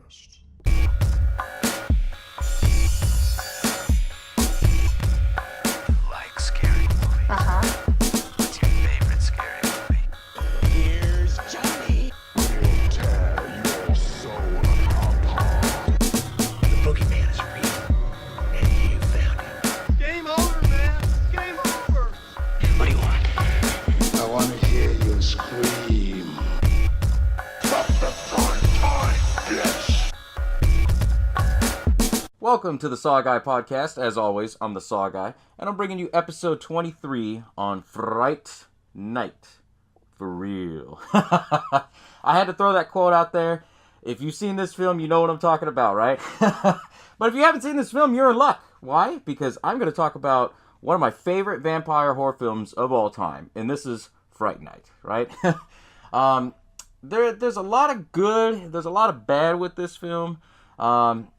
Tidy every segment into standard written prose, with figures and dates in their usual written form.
Podcast. Like scary movies. What's your favorite scary movie? Here's Johnny. We'll tear your soul apart. The boogeyman is real, and you found him. Game over, man. Game over. What do you want? I want to hear you scream. Stop the fun time, bitch! Welcome to the SaWGuy podcast. As always, I'm the SaWGuy, and I'm bringing you episode 23 on Fright Night. For real. I had to throw that quote out there. If you've seen this film, you know what I'm talking about, right? But if you haven't seen this film, you're in luck. Why? Because I'm going to talk about one of my favorite vampire horror films of all time, and this is Fright Night, right? There's a lot of good, there's a lot of bad with this film.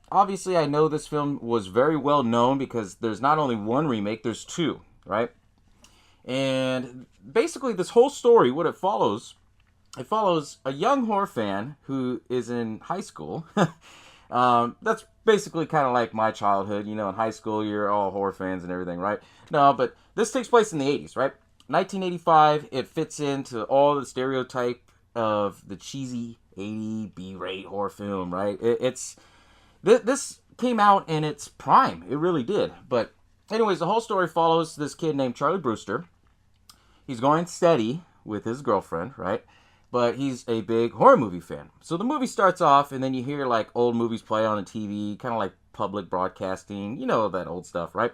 Obviously, I know this film was very well known because there's not only one remake, there's two, right? And basically, this whole story, what it follows a young horror fan who is in high school. That's basically kind of like my childhood. You know, in high school, you're all horror fans and everything, right? No, but this takes place in the 80s, right? 1985, it fits into all the stereotype of the cheesy 80 B-rate horror film, right? This came out in its prime. It really did. But anyways, the whole story follows this kid named Charlie Brewster. He's going steady with his girlfriend, right? But he's a big horror movie fan. So the movie starts off, and then you hear like old movies play on the TV, kind of like public broadcasting, you know, that old stuff, right?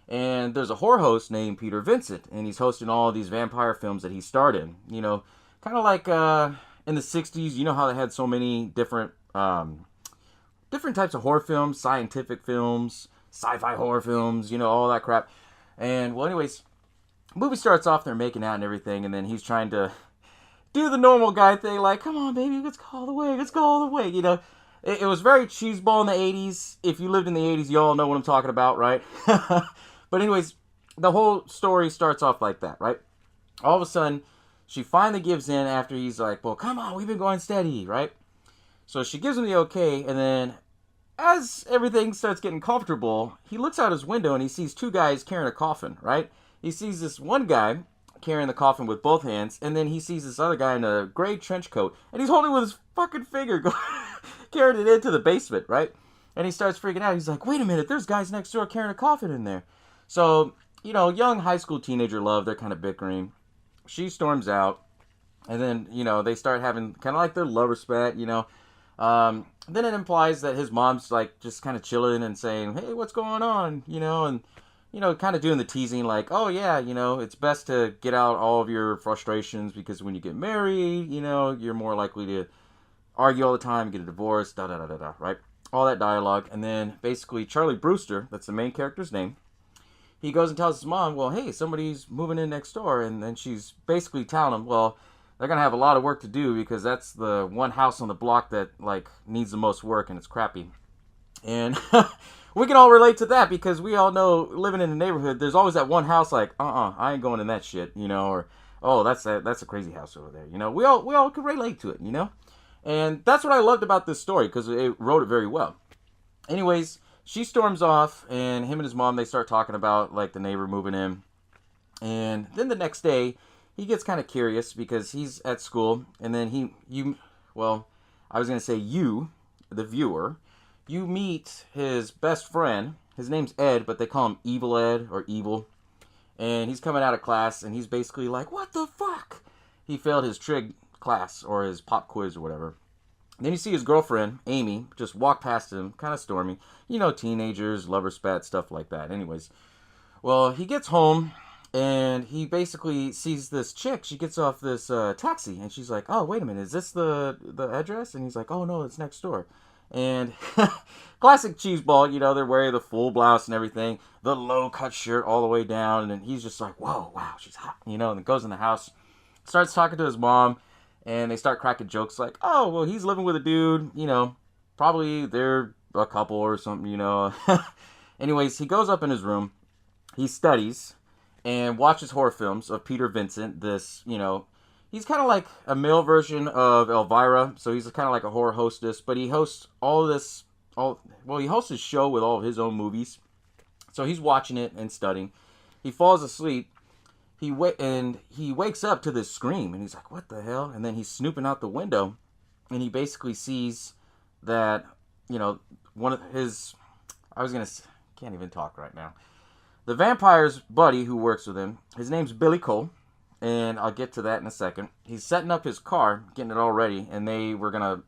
And there's a horror host named Peter Vincent, and he's hosting all these vampire films that he starred in. You know, kind of like in the 60s, you know how they had so many different types of horror films, scientific films, sci-fi horror films, you know, all that crap. And, well, anyways, the movie starts off, they're making out and everything, and then he's trying to do the normal guy thing, like, come on, baby, let's go all the way, you know. It was very cheeseball in the 80s. If you lived in the 80s, you all know what I'm talking about, right? But anyways, the whole story starts off like that, right? All of a sudden, she finally gives in after he's like, well, come on, we've been going steady, right? So she gives him the okay, and then as everything starts getting comfortable, he looks out his window and he sees two guys carrying a coffin, right? He sees this one guy carrying the coffin with both hands, and then he sees this other guy in a gray trench coat, and he's holding it with his fucking finger, carrying it into the basement, right? And he starts freaking out. He's like, wait a minute, there's guys next door carrying a coffin in there. So, you know, young high school teenager love, they're kind of bickering. She storms out, and then, you know, they start having kind of like their lover spat, you know. Then it implies that his mom's like just kind of chilling and saying, hey, what's going on, you know, and, you know, kind of doing the teasing like, oh yeah, you know, it's best to get out all of your frustrations because when you get married, you know, you're more likely to argue all the time, get a divorce, da-da-da-da-da, right? All that dialogue. And then basically Charlie Brewster, that's the main character's name, he goes and tells his mom, well, hey, somebody's moving in next door. And then she's basically telling him, well, they're going to have a lot of work to do because that's the one house on the block that, like, needs the most work and it's crappy. And we can all relate to that because we all know, living in the neighborhood, there's always that one house like, I ain't going in that shit, you know, or, oh, that's a crazy house over there, you know. We all can relate to it, you know. And that's what I loved about this story because it wrote it very well. Anyways, she storms off, and him and his mom, they start talking about, like, the neighbor moving in. And then the next day, he gets kind of curious because he's at school, and then I was going to say you, the viewer, you meet his best friend. His name's Ed, but they call him Evil Ed or Evil. And he's coming out of class, and he's basically like, what the fuck? He failed his trig class or his pop quiz or whatever. Then you see his girlfriend, Amy, just walk past him, kind of stormy. You know, teenagers, lover spat, stuff like that. Anyways, well, he gets home, and he basically sees this chick. She gets off this taxi, and she's like, oh, wait a minute, is this the address? And he's like, oh, no, it's next door. And classic cheeseball, you know, they're wearing the full blouse and everything, the low-cut shirt all the way down, and he's just like, whoa, wow, she's hot, you know, and goes in the house, starts talking to his mom, and they start cracking jokes like, oh, well, he's living with a dude, you know, probably they're a couple or something, you know. Anyways, he goes up in his room, he studies, and watches horror films of Peter Vincent, this, you know, he's kind of like a male version of Elvira. So he's kind of like a horror hostess, but he hosts he hosts his show with all of his own movies. So he's watching it and studying. He falls asleep. He wakes up to this scream, and he's like, "What the hell?" And then he's snooping out the window, and he basically sees that, one of his, can't even talk right now. The vampire's buddy who works with him, his name's Billy Cole, and I'll get to that in a second. He's setting up his car, getting it all ready, and they were gonna,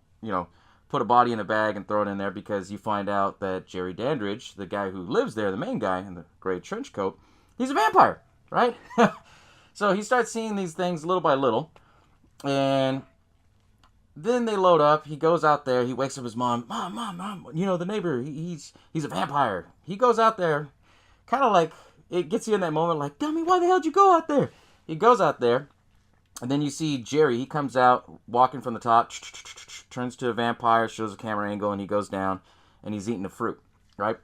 put a body in a bag and throw it in there, because you find out that Jerry Dandridge, the guy who lives there, the main guy in the gray trench coat, he's a vampire, right? So he starts seeing these things little by little, and then they load up. He goes out there. He wakes up his mom. Mom, the neighbor, he's a vampire. He goes out there, kind of like, it gets you in that moment, like, dummy, why the hell did you go out there? He goes out there, and then you see Jerry. He comes out, walking from the top, turns to a vampire, shows a camera angle, and he goes down, and he's eating the fruit, right?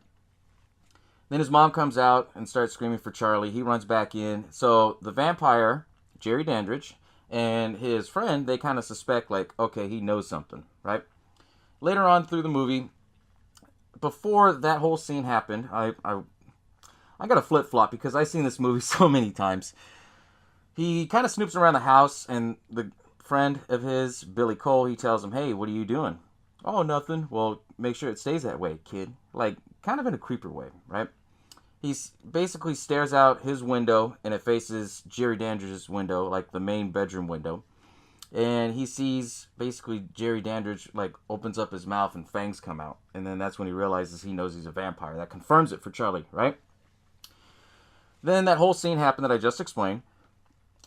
Then his mom comes out and starts screaming for Charlie. He runs back in. So the vampire, Jerry Dandridge, and his friend, they kind of suspect, like, okay, he knows something, right? Later on through the movie, before that whole scene happened, I got a flip-flop because I've seen this movie so many times. He kind of snoops around the house, and the friend of his, Billy Cole, he tells him, "Hey, what are you doing?" "Oh, nothing." "Well, make sure it stays that way, kid." Like, kind of in a creeper way, right? He basically stares out his window, and it faces Jerry Dandridge's window, like the main bedroom window. And he sees, basically, Jerry Dandridge, like, opens up his mouth and fangs come out. And then that's when he realizes he knows he's a vampire. That confirms it for Charlie, right? Then that whole scene happened that I just explained.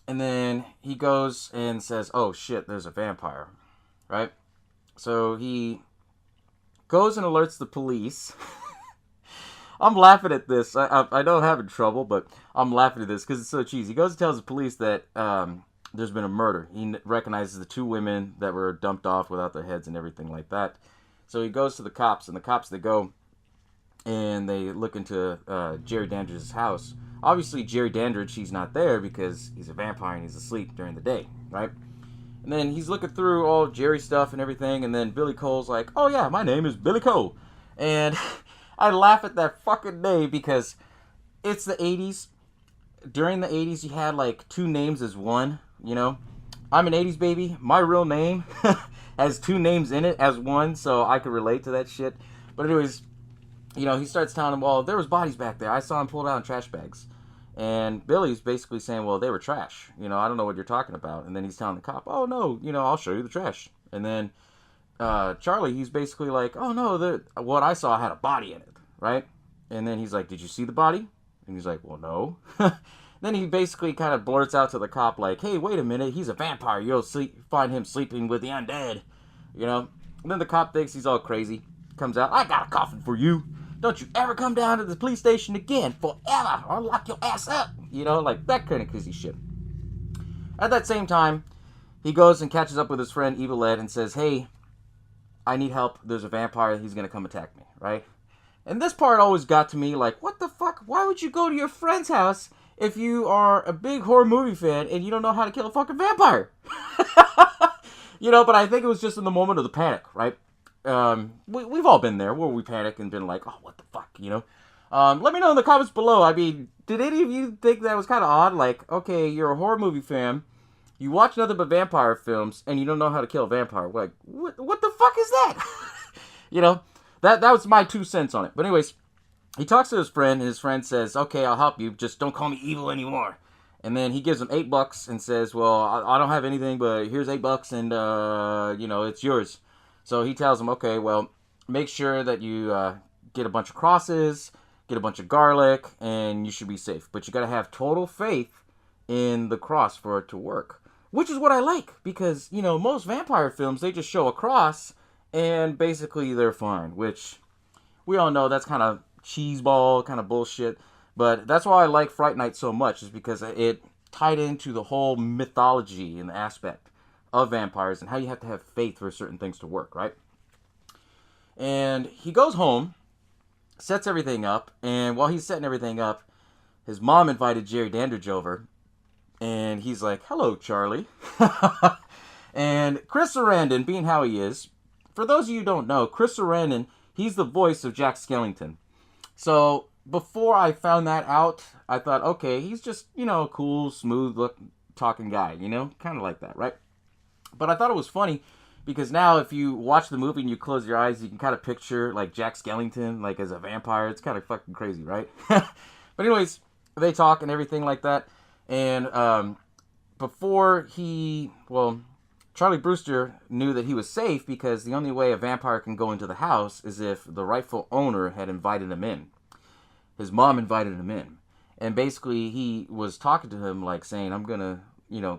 And then he goes and says, "Oh, shit, there's a vampire," right? So he goes and alerts the police. I'm laughing at this. I know I'm having trouble, but I'm laughing at this because it's so cheesy. He goes and tells the police that there's been a murder. He recognizes the two women that were dumped off without their heads and everything like that. So he goes to the cops, and the cops, they go and they look into Jerry Dandridge's house. Obviously, Jerry Dandridge, he's not there because he's a vampire and he's asleep during the day, right? And then he's looking through all Jerry's stuff and everything, and then Billy Cole's like, "Oh yeah, my name is Billy Cole." And I laugh at that fucking name because it's the 80s. During the 80s, you had like two names as one, I'm an 80s baby. My real name has two names in it as one, so I could relate to that shit. But anyways, he starts telling him, "Well, there was bodies back there. I saw him pulled out in trash bags." And Billy's basically saying, "Well, they were trash. I don't know what you're talking about." And then he's telling the cop, "Oh, no, I'll show you the trash." And then Charlie, he's basically like, "Oh, no, what I saw had a body in it," right? And then he's like, "Did you see the body?" And he's like, "Well, no." Then he basically kind of blurts out to the cop like, "Hey, wait a minute, he's a vampire. You'll find him sleeping with the undead." And then the cop thinks he's all crazy. Comes out, "I got a coffin for you. Don't you ever come down to the police station again, forever. I'll lock your ass up." Like that kind of crazy shit. At that same time, he goes and catches up with his friend Evil Ed and says, "Hey, I need help. There's a vampire. He's going to come attack me," right? And this part always got to me like, what the fuck? Why would you go to your friend's house if you are a big horror movie fan and you don't know how to kill a fucking vampire? But I think it was just in the moment of the panic, right? We've all been there where we panic and been like, "Oh, what the fuck," Let me know in the comments below. I mean, did any of you think that was kind of odd? Like, okay, you're a horror movie fan, you watch nothing but vampire films, and you don't know how to kill a vampire. Like, what the fuck is that? That was my 2 cents on it. But anyways, he talks to his friend, and his friend says, "Okay, I'll help you. Just don't call me evil anymore." And then he gives him $8 and says, "Well, I don't have anything, but here's $8, and it's yours." So he tells him, "Okay, well, make sure that you get a bunch of crosses, get a bunch of garlic, and you should be safe. But you got to have total faith in the cross for it to work." Which is what I like, because, most vampire films, they just show a cross, and basically they're fine. Which, we all know that's kind of cheeseball, kind of bullshit. But that's why I like Fright Night so much, is because it tied into the whole mythology and the aspect of vampires and how you have to have faith for certain things to work, right? And he goes home, sets everything up, and while he's setting everything up, his mom invited Jerry Dandridge over, And he's like, hello, Charlie. And Chris Sarandon, being how he is, for those of you who don't know, Chris Sarandon, he's the voice of Jack Skellington. So before I found that out, I thought, okay, he's just, a cool, smooth talking guy, kind of like that, right? But I thought it was funny because now if you watch the movie and you close your eyes, you can kind of picture like Jack Skellington like as a vampire. It's kind of fucking crazy, right? But anyways, they talk and everything like that. And Charlie Brewster knew that he was safe because the only way a vampire can go into the house is if the rightful owner had invited him in. His mom invited him in. And basically he was talking to him like saying, I'm going to,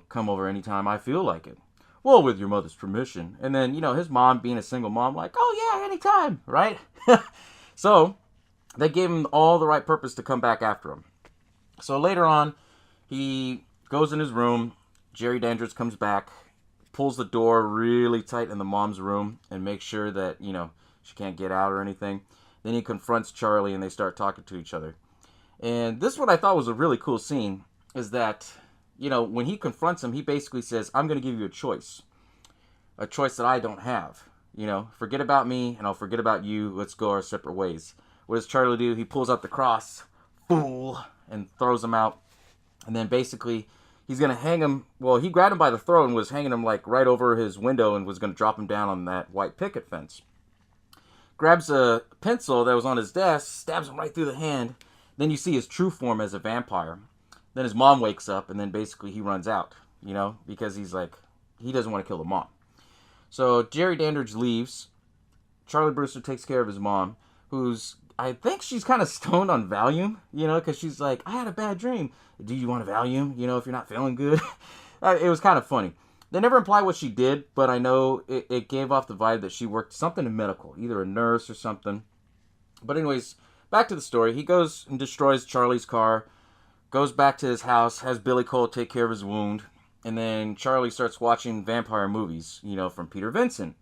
come over anytime I feel like it. Well, with your mother's permission. And then, his mom being a single mom, like, oh yeah, anytime, right? So they gave him all the right purpose to come back after him. So later on, he goes in his room. Jerry Dandridge comes back, pulls the door really tight in the mom's room and makes sure that, she can't get out or anything. Then he confronts Charlie and they start talking to each other. And this is what I thought was a really cool scene, is that, when he confronts him, he basically says, I'm going to give you a choice that I don't have. Forget about me and I'll forget about you. Let's go our separate ways. What does Charlie do? He pulls out the cross, fool, and throws him out. And then basically he's going to hang him. Well, he grabbed him by the throat and was hanging him like right over his window and was going to drop him down on that white picket fence. Grabs a pencil that was on his desk, stabs him right through the hand. Then you see his true form as a vampire. Then his mom wakes up and then basically he runs out, because he's like, he doesn't want to kill the mom. So Jerry Dandridge leaves. Charlie Brewster takes care of his mom, I think she's kind of stoned on Valium, because she's like, I had a bad dream. Do you want a Valium, if you're not feeling good? It was kind of funny. They never imply what she did, but I know it gave off the vibe that she worked something in medical, either a nurse or something. But anyways, back to the story. He goes and destroys Charlie's car, goes back to his house, has Billy Cole take care of his wound, and then Charlie starts watching vampire movies, from Peter Vincent.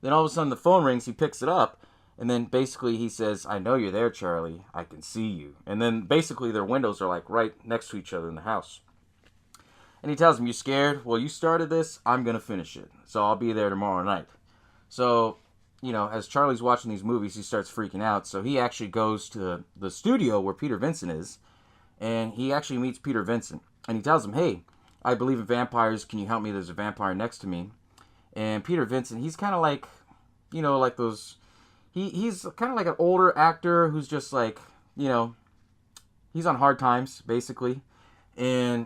Then all of a sudden the phone rings, he picks it up, and then basically he says, I know you're there, Charlie. I can see you. And then basically their windows are like right next to each other in the house. And he tells him, you scared? Well, you started this. I'm going to finish it. So I'll be there tomorrow night. So, as Charlie's watching these movies, he starts freaking out. So he actually goes to the studio where Peter Vincent is. And he actually meets Peter Vincent. And he tells him, hey, I believe in vampires. Can you help me? There's a vampire next to me. And Peter Vincent, he's kind of like, like those... He's kind of like an older actor who's just like, he's on hard times, basically. And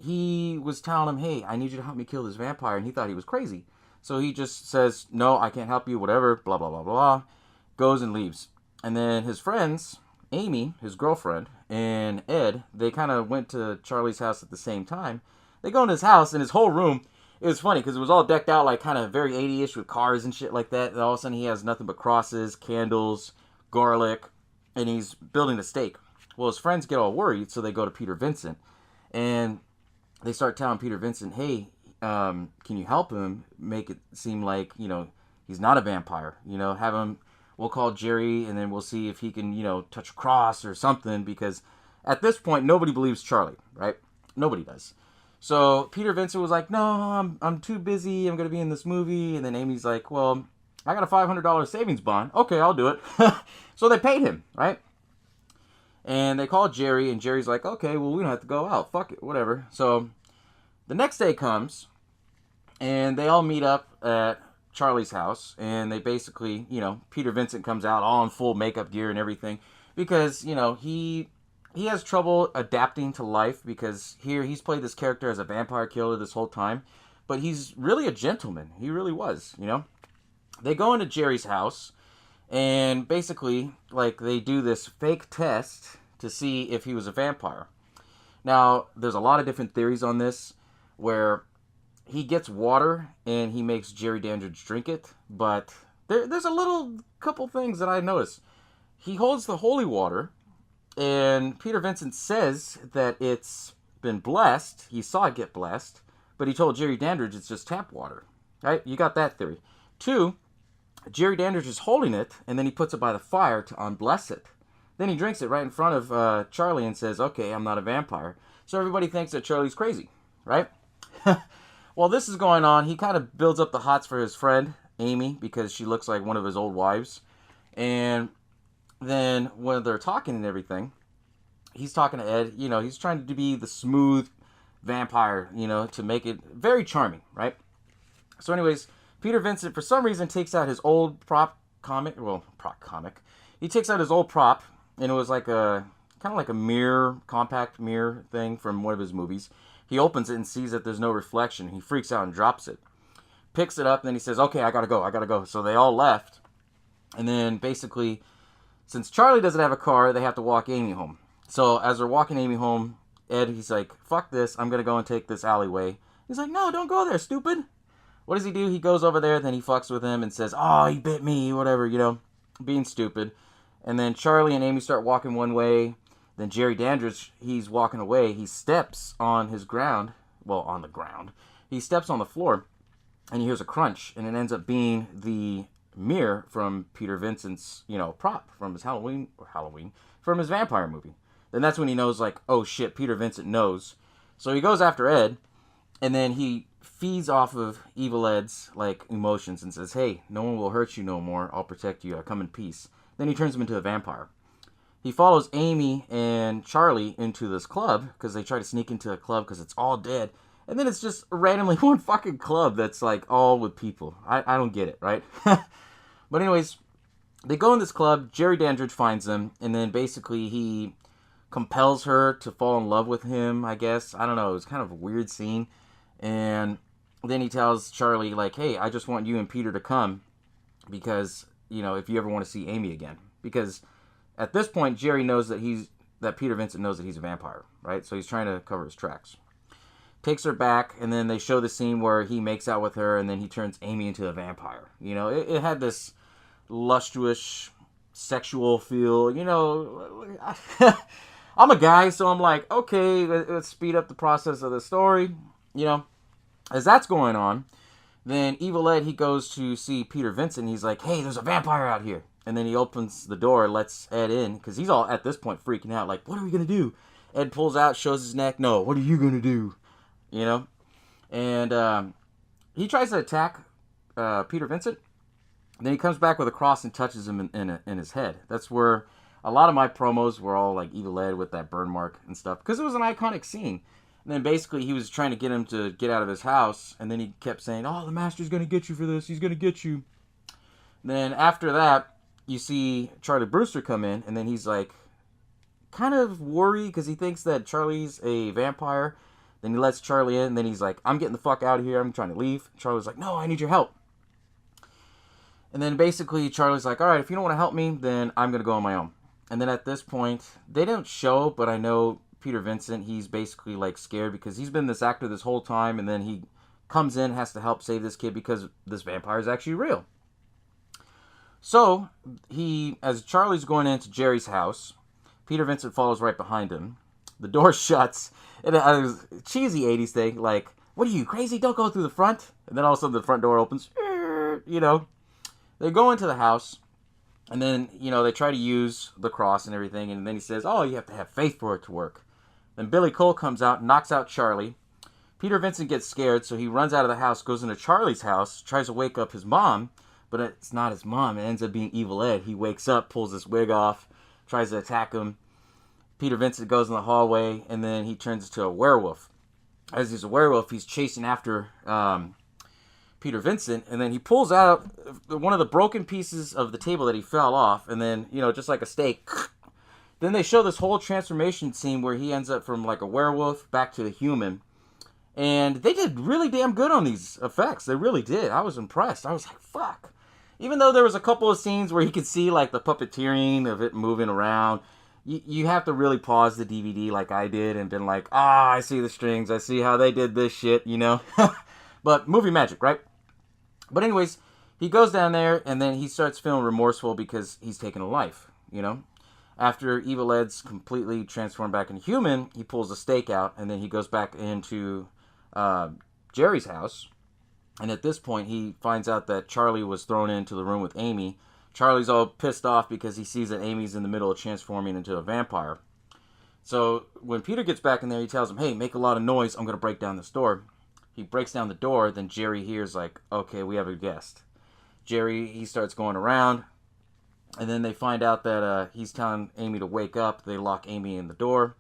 he was telling him, hey, I need you to help me kill this vampire. And he thought he was crazy. So he just says, no, I can't help you, whatever, blah, blah, blah, blah. Goes and leaves. And then his friends, Amy, his girlfriend, and Ed, they kind of went to Charlie's house at the same time. They go in his house, and his whole room, it was funny because it was all decked out like kind of very 80-ish with cars and shit like that. And all of a sudden he has nothing but crosses, candles, garlic, and he's building a stake. Well, his friends get all worried, so they go to Peter Vincent. And they start telling Peter Vincent, hey, can you help him make it seem like, he's not a vampire? Have him, we'll call Jerry, and then we'll see if he can, touch a cross or something. Because at this point, nobody believes Charlie, right? Nobody does. So Peter Vincent was like, no, I'm too busy. I'm going to be in this movie. And then Amy's like, well, I got a $500 savings bond. Okay, I'll do it. So they paid him, right? And they called Jerry, and Jerry's like, okay, well, we don't have to go out. Fuck it, whatever. So the next day comes, and they all meet up at Charlie's house. And they basically, Peter Vincent comes out all in full makeup gear and everything. Because, he has trouble adapting to life because here he's played this character as a vampire killer this whole time. But he's really a gentleman. He really was, They go into Jerry's house and basically, they do this fake test to see if he was a vampire. Now, there's a lot of different theories on this where he gets water and he makes Jerry Dandridge drink it. But there's a couple things that I noticed. He holds the holy water. And Peter Vincent says that it's been blessed. He saw it get blessed. But he told Jerry Dandridge it's just tap water. Right? You got that theory. 2, Jerry Dandridge is holding it, and then he puts it by the fire to unbless it. Then he drinks it right in front of Charlie and says, okay, I'm not a vampire. So everybody thinks that Charlie's crazy, right? While this is going on, he kind of builds up the hots for his friend, Amy, because she looks like one of his old wives. And then when they're talking and everything, he's talking to Ed. You know, he's trying to be the smooth vampire, you know, to make it very charming, right? So anyways, Peter Vincent, for some reason, takes out his old prop comic. He takes out his old prop, and it was like a kind of like a mirror, compact mirror thing from one of his movies. He opens it and sees that there's no reflection. He freaks out and drops it. Picks it up, and then he says, okay, I gotta go. So they all left. And then basically, since Charlie doesn't have a car, they have to walk Amy home. So as they're walking Amy home, Ed, he's like, fuck this, I'm gonna go and take this alleyway. He's like, no, don't go there, stupid. What does he do? He goes over there, then he fucks with him and says, oh, he bit me, whatever, you know, being stupid. And then Charlie and Amy start walking one way. Then Jerry Dandridge, he's walking away. He steps on his ground. Well, on the ground. He steps on the floor, and he hears a crunch. And it ends up being the mirror from Peter Vincent's, you know, prop from his from his vampire movie. Then that's when he knows, like, oh shit, Peter Vincent knows. So he goes after Ed, and then he feeds off of Evil Ed's, like, emotions and says, hey, no one will hurt you no more. I'll protect you. I come in peace. Then he turns him into a vampire. He follows Amy and Charlie into this club because they try to sneak into a club because it's all dead. And then it's just randomly one fucking club that's like all with people. I don't get it, right? But anyways, they go in this club. Jerry Dandridge finds them. And then basically he compels her to fall in love with him, I guess. I don't know. It was kind of a weird scene. And then he tells Charlie, like, hey, I just want you and Peter to come because, you know, if you ever want to see Amy again. Because at this point, Jerry knows that Peter Vincent knows that he's a vampire, right? So he's trying to cover his tracks. Takes her back, and then they show the scene where he makes out with her, and then he turns Amy into a vampire. You know, it had this lustrous, sexual feel. You know, I'm a guy, so I'm like, okay, let's speed up the process of the story. You know, as that's going on, then Evil Ed, he goes to see Peter Vincent. He's like, hey, there's a vampire out here. And then he opens the door, lets Ed in, because he's all, at this point, freaking out. Like, what are we going to do? Ed pulls out, shows his neck. No, what are you going to do? You know? And he tries to attack Peter Vincent. And then he comes back with a cross and touches him in his head. That's where a lot of my promos were all like Evil Ed with that burn mark and stuff. Because it was an iconic scene. And then basically he was trying to get him to get out of his house. And then he kept saying, oh, the master's going to get you for this. He's going to get you. And then after that, you see Charlie Brewster come in, and then he's like kind of worried because he thinks that Charlie's a vampire. Then he lets Charlie in, and then he's like, I'm getting the fuck out of here. I'm trying to leave. Charlie's like, no, I need your help. And then basically Charlie's like, all right, if you don't want to help me, then I'm going to go on my own. And then at this point, they didn't show, but I know Peter Vincent, he's basically like scared because he's been this actor this whole time, and then he comes in, has to help save this kid because this vampire is actually real. So, as Charlie's going into Jerry's house, Peter Vincent follows right behind him. The door shuts. And it was a cheesy 80s thing, like, what are you, crazy? Don't go through the front. And then all of a sudden the front door opens. You know. They go into the house, and then, you know, they try to use the cross and everything, and then he says, oh, you have to have faith for it to work. Then Billy Cole comes out, knocks out Charlie. Peter Vincent gets scared, so he runs out of the house, goes into Charlie's house, tries to wake up his mom. But it's not his mom. It ends up being Evil Ed. He wakes up, pulls his wig off, tries to attack him. Peter Vincent goes in the hallway, and then he turns into a werewolf. As he's a werewolf, he's chasing after Peter Vincent, and then he pulls out one of the broken pieces of the table that he fell off, and then, you know, just like a steak. Then they show this whole transformation scene where he ends up from like a werewolf back to a human. And they did really damn good on these effects. They really did. I was impressed. I was like, fuck. Even though there was a couple of scenes where you could see like the puppeteering of it moving around, you have to really pause the DVD like I did and been like, I see the strings. I see how they did this shit, you know. But movie magic, right? But anyways, he goes down there and then he starts feeling remorseful because he's taken a life, you know. After Evil Ed's completely transformed back into human, he pulls a stake out and then he goes back into Jerry's house. And at this point, he finds out that Charlie was thrown into the room with Amy. Charlie's all pissed off because he sees that Amy's in the middle of transforming into a vampire. So when Peter gets back in there, he tells him, hey, make a lot of noise. I'm going to break down this door. He breaks down the door. Then Jerry hears like, okay, we have a guest. Jerry, he starts going around. And then they find out that he's telling Amy to wake up. They lock Amy in the door.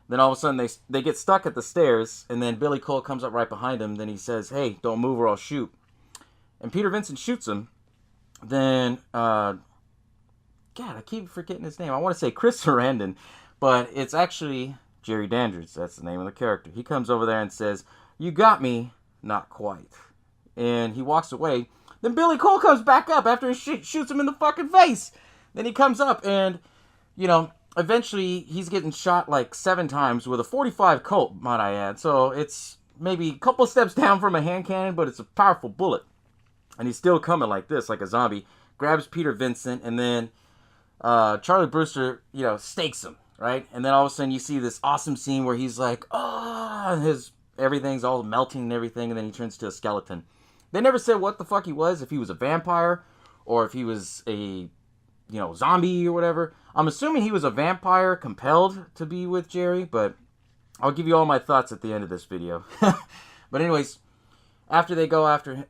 Then all of a sudden they get stuck at the stairs. And then Billy Cole comes up right behind him. Then he says, hey, don't move or I'll shoot. And Peter Vincent shoots him. Then, God, I keep forgetting his name. I want to say Chris Sarandon. But it's actually Jerry Dandridge. That's the name of the character. He comes over there and says, you got me, not quite. And he walks away. Then Billy Cole comes back up after he shoots him in the fucking face. Then he comes up and, eventually he's getting shot like 7 times with a .45 Colt, might I add. So it's maybe a couple steps down from a hand cannon, but it's a powerful bullet. And he's still coming like this, like a zombie. Grabs Peter Vincent, and then Charlie Brewster, stakes him, right? And then all of a sudden you see this awesome scene where he's like, and everything's all melting and everything, and then he turns to a skeleton. They never said what the fuck he was, if he was a vampire, or if he was a, zombie or whatever. I'm assuming he was a vampire compelled to be with Jerry, but I'll give you all my thoughts at the end of this video. But anyways, after they go after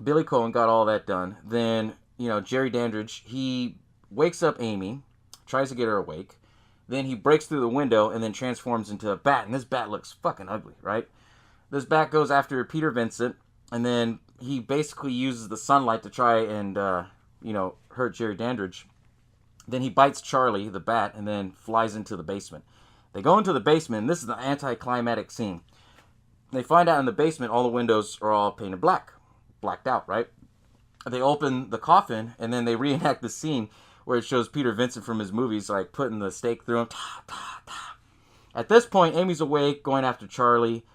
Billy Cole and got all that done, then, Jerry Dandridge, he wakes up Amy, tries to get her awake. Then he breaks through the window and then transforms into a bat. And this bat looks fucking ugly, right? This bat goes after Peter Vincent. And then he basically uses the sunlight to try and, hurt Jerry Dandridge. Then he bites Charlie, the bat, and then flies into the basement. They go into the basement, and this is the anticlimactic scene. They find out in the basement all the windows are all painted black. Blacked out, right? They open the coffin, and then they reenact the scene where it shows Peter Vincent from his movies, like, putting the stake through him. Ta, ta, ta. At this point, Amy's awake, going after Charlie,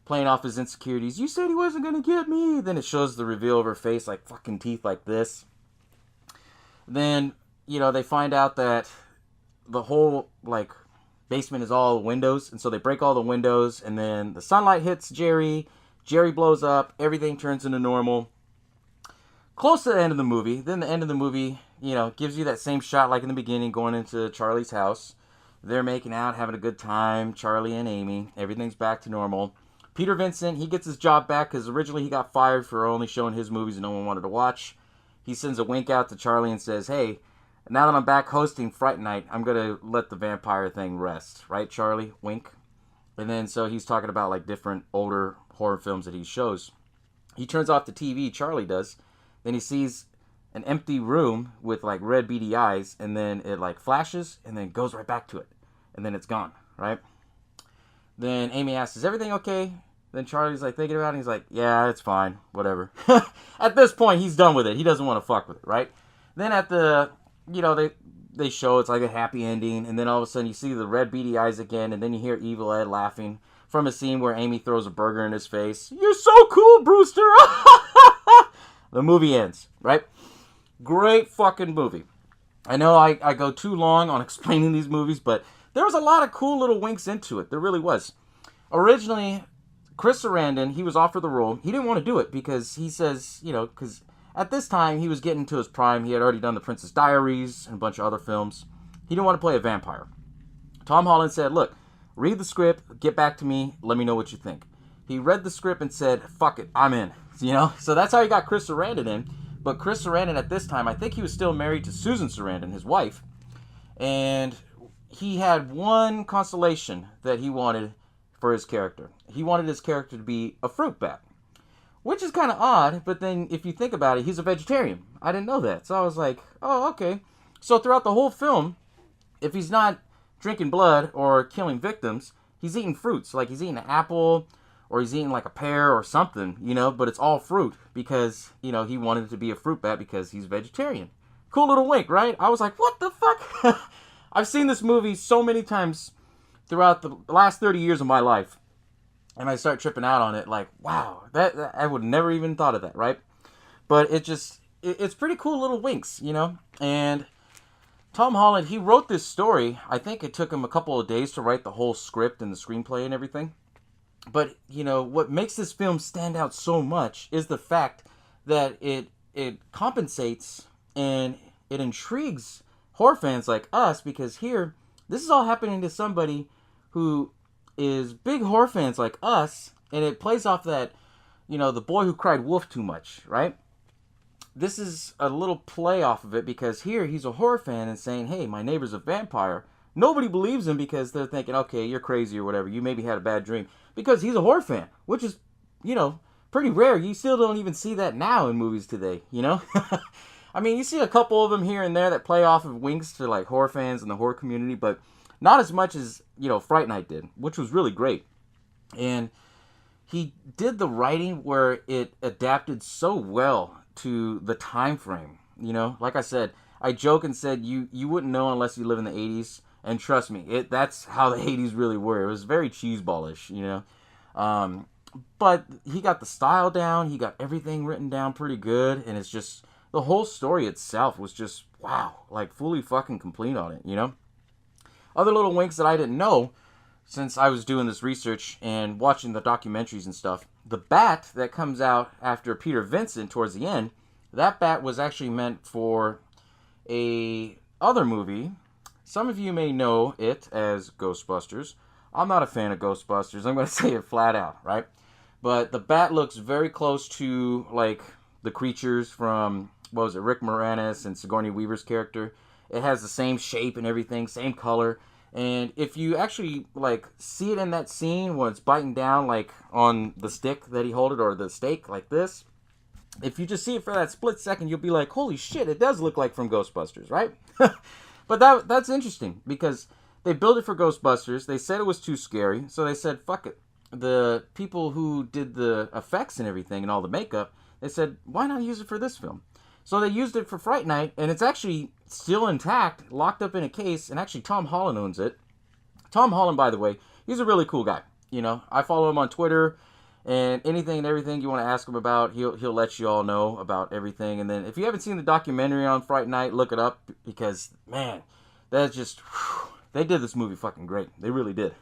playing off his insecurities. You said he wasn't going to get me. Then it shows the reveal of her face, like fucking teeth like this. Then, they find out that the whole, basement is all windows. And so they break all the windows, and then the sunlight hits Jerry. Jerry blows up. Everything turns into normal. Close to the end of the movie. Then the end of the movie, gives you that same shot like in the beginning, going into Charlie's house. They're making out, having a good time. Charlie and Amy. Everything's back to normal. Peter Vincent, he gets his job back because originally he got fired for only showing his movies and no one wanted to watch. He sends a wink out to Charlie and says, hey, now that I'm back hosting Fright Night, I'm going to let the vampire thing rest. Right, Charlie? Wink. And then so he's talking about different older horror films that he shows. He turns off the TV, Charlie does. Then he sees an empty room with red beady eyes, and then it flashes and then goes right back to it. And then it's gone, right? Then Amy asks, is everything okay? Then Charlie's thinking about it, and he's like, yeah, it's fine, whatever. At this point, he's done with it. He doesn't want to fuck with it, right? Then at the, they show it's like a happy ending, and then all of a sudden you see the red beady eyes again, and then you hear Evil Ed laughing from a scene where Amy throws a burger in his face. You're so cool, Brewster! The movie ends, right? Great fucking movie. I know I go too long on explaining these movies, but there was a lot of cool little winks into it. There really was. Originally, Chris Sarandon, he was offered the role. He didn't want to do it because he says, because at this time he was getting to his prime. He had already done The Princess Diaries and a bunch of other films. He didn't want to play a vampire. Tom Holland said, look, read the script, get back to me, let me know what you think. He read the script and said, fuck it, I'm in. So that's how he got Chris Sarandon in. But Chris Sarandon at this time, I think he was still married to Susan Sarandon, his wife. And he had one constellation that he wanted for his character. He wanted his character to be a fruit bat. Which is kind of odd, but then if you think about it, he's a vegetarian. I didn't know that. So I was like, oh, okay. So throughout the whole film, if he's not drinking blood or killing victims, he's eating fruits. He's eating an apple, or he's eating a pear or something, but it's all fruit because, he wanted to be a fruit bat because he's vegetarian. Cool little wink, right? I was like, what the fuck? I've seen this movie so many times throughout the last 30 years of my life. And I start tripping out on it wow, that I would never even thought of that, right? But it's pretty cool little winks, And Tom Holland, he wrote this story. I think it took him a couple of days to write the whole script and the screenplay and everything. But, what makes this film stand out so much is the fact that it compensates and it intrigues horror fans like us, because here This is all happening to somebody who is big horror fans like us, and it plays off that, the boy who cried wolf too much, right? This is a little play off of it because here he's a horror fan and saying, hey, my neighbor's a vampire. Nobody believes him because they're thinking, okay, you're crazy or whatever. You maybe had a bad dream. Because he's a horror fan, which is, pretty rare. You still don't even see that now in movies today, I mean, you see a couple of them here and there that play off of winks to like horror fans in the horror community, but not as much as, Fright Night did, which was really great. And he did the writing where it adapted so well to the time frame. Like I said, I joke and said you wouldn't know unless you live in the 80s. And trust me, that's how the 80s really were. It was very cheeseballish, But he got the style down. He got everything written down pretty good. And it's just, the whole story itself was just, wow, like fully fucking complete on it, Other little winks that I didn't know since I was doing this research and watching the documentaries and stuff. The bat that comes out after Peter Vincent towards the end, that bat was actually meant for a other movie. Some of you may know it as Ghostbusters. I'm not a fan of Ghostbusters. I'm going to say it flat out, right? But the bat looks very close to, like, the creatures from, Rick Moranis and Sigourney Weaver's character. It has the same shape and everything, same color. And if you actually, like, see it in that scene when it's biting down, like, on the stick that he holded, or the steak, like this, if you just see it for that split second, you'll be like, holy shit, it does look like from Ghostbusters, right? But that's interesting because they built it for Ghostbusters. They said it was too scary, so they said, fuck it. The people who did the effects and everything and all the makeup, they said, why not use it for this film? So they used it for Fright Night, and it's actually still intact, locked up in a case, and actually Tom Holland owns it. Tom Holland, by the way, he's a really cool guy. I follow him on Twitter, and anything and everything you want to ask him about, he'll let you all know about everything. And then if you haven't seen the documentary on Fright Night, look it up because, man, that's just, they did this movie fucking great. They really did.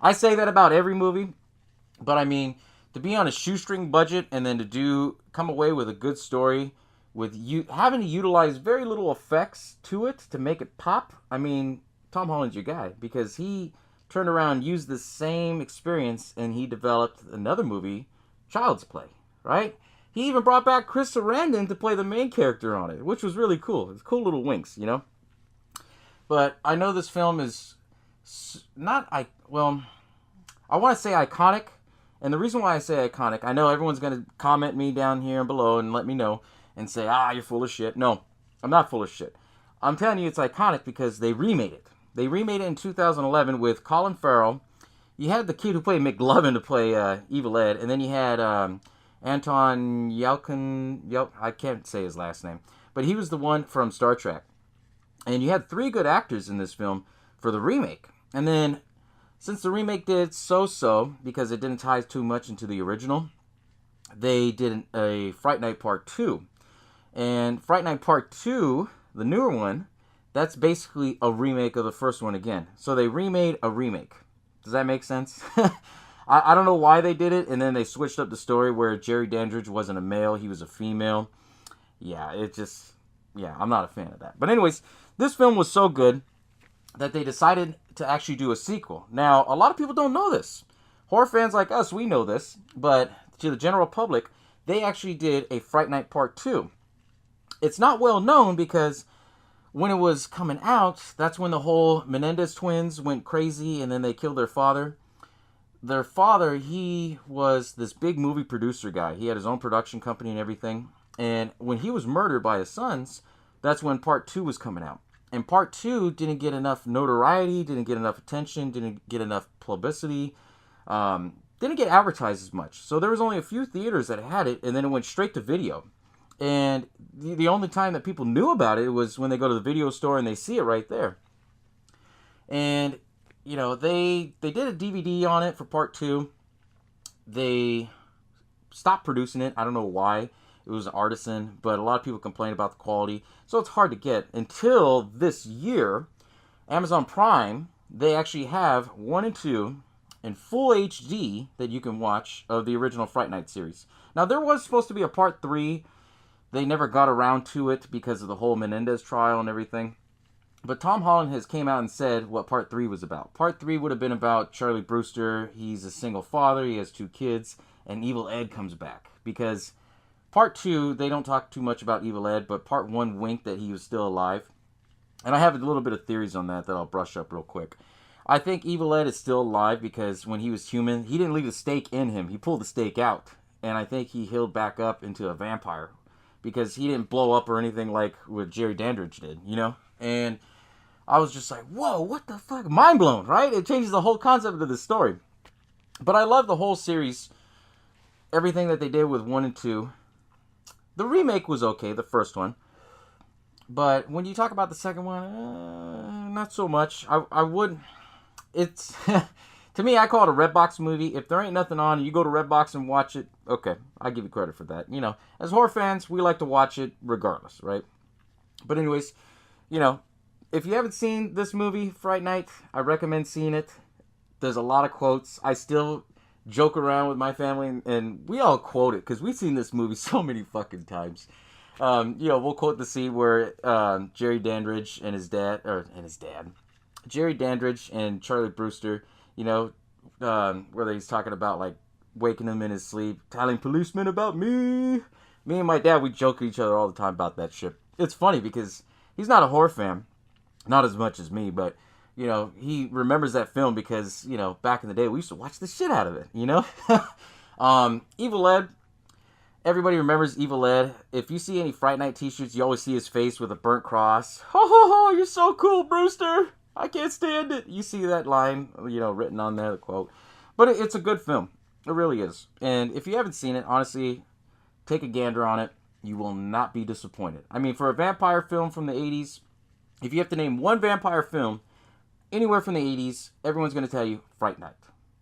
I say that about every movie, but I mean, to be on a shoestring budget and then to come away with a good story with you having to utilize very little effects to it to make it pop. I mean, Tom Holland's your guy because he turned around and used the same experience and he developed another movie, Child's Play, right? He even brought back Chris Sarandon to play the main character on it, which was really cool. It's cool little winks, But I know this film is I want to say iconic. And the reason why I say iconic, I know everyone's going to comment me down here and below and let me know and say, you're full of shit. No, I'm not full of shit. I'm telling you it's iconic because they remade it. They remade it in 2011 with Colin Farrell. You had the kid who played McLovin to play Evil Ed, and then you had Anton Yelchin. I can't say his last name, but he was the one from Star Trek. And you had 3 good actors in this film for the remake. And then, since the remake did so-so, because it didn't tie too much into the original, they did a Fright Night Part 2. And Fright Night Part 2, the newer one, that's basically a remake of the first one again. So they remade a remake. Does that make sense? I don't know why they did it, and then they switched up the story where Jerry Dandridge wasn't a male, he was a female. Yeah, I'm not a fan of that. But anyways, this film was so good that they decided to actually do a sequel. Now, a lot of people don't know this. Horror fans like us, we know this, but to the general public, they actually did a Fright Night Part 2. It's not well known because when it was coming out, that's when the whole Menendez twins went crazy and then they killed their father. Their father, he was this big movie producer guy. He had his own production company and everything. And when he was murdered by his sons, that's when Part 2 was coming out. And Part 2 didn't get enough notoriety, didn't get enough attention, didn't get enough publicity, didn't get advertised as much. So there was only a few theaters that had it, and then it went straight to video. And the only time that people knew about it was when they go to the video store and they see it right there. And, they did a DVD on it for Part 2. They stopped producing it. I don't know why. It was artisan, but a lot of people complain about the quality. So it's hard to get. Until this year, Amazon Prime, they actually have 1 and 2 in full HD that you can watch of the original Fright Night series. Now, there was supposed to be a Part 3. They never got around to it because of the whole Menendez trial and everything. But Tom Holland has came out and said what Part 3 was about. Part 3 would have been about Charlie Brewster. He's a single father. He has 2 kids. And Evil Ed comes back. Because Part 2, they don't talk too much about Evil Ed. But Part 1 winked that he was still alive. And I have a little bit of theories on that I'll brush up real quick. I think Evil Ed is still alive because when he was human, he didn't leave the stake in him. He pulled the stake out. And I think he healed back up into a vampire. Because he didn't blow up or anything like what Jerry Dandridge did, you know? And I was just like, whoa, what the fuck? Mind blown, right? It changes the whole concept of the story. But I love the whole series. Everything that they did with 1 and 2. The remake was okay, the first one. But when you talk about the second one, not so much. I would... It's... To me, I call it a Redbox movie. If there ain't nothing on and you go to Redbox and watch it, okay, I give you credit for that. You know, as horror fans, we like to watch it regardless, right? But anyways, you know, if you haven't seen this movie, Fright Night, I recommend seeing it. There's a lot of quotes. I still joke around with my family, and we all quote it, because we've seen this movie so many fucking times. You know, we'll quote the scene where Jerry Dandridge and his dad, Jerry Dandridge and Charlie Brewster, you know, where he's talking about, like, waking him in his sleep, telling policemen about me. Me and my dad, we joke at each other all the time about that shit. It's funny because he's not a horror fan, not as much as me, but, you know, he remembers that film because, you know, back in the day, we used to watch the shit out of it, you know? Evil Ed, everybody remembers Evil Ed. If you see any Fright Night t-shirts, you always see his face with a burnt cross. Ho, ho, ho, you're so cool, Brewster. I can't stand it. You see that line, you know, written on there, the quote. But it's a good film. It really is. And if you haven't seen it, honestly, take a gander on it. You will not be disappointed. I mean, for a vampire film from the 80s, if you have to name one vampire film anywhere from the 80s, everyone's going to tell you Fright Night.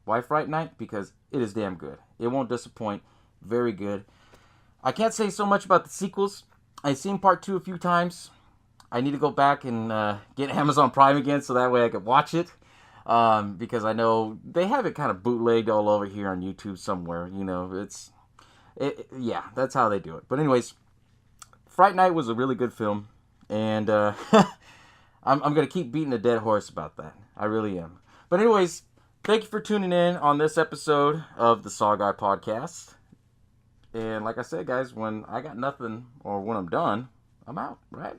Why Fright Night? Because it is damn good. It won't disappoint. Very good. I can't say so much about the sequels. I've seen Part 2 a few times. I need to go back and get Amazon Prime again so that way I could watch it. Because I know they have it kind of bootlegged all over here on YouTube somewhere. You know, yeah, that's how they do it. But anyways, Fright Night was a really good film. And I'm going to keep beating a dead horse about that. I really am. But anyways, thank you for tuning in on this episode of the SaWGuy podcast. And like I said, guys, when I got nothing or when I'm done, I'm out, right?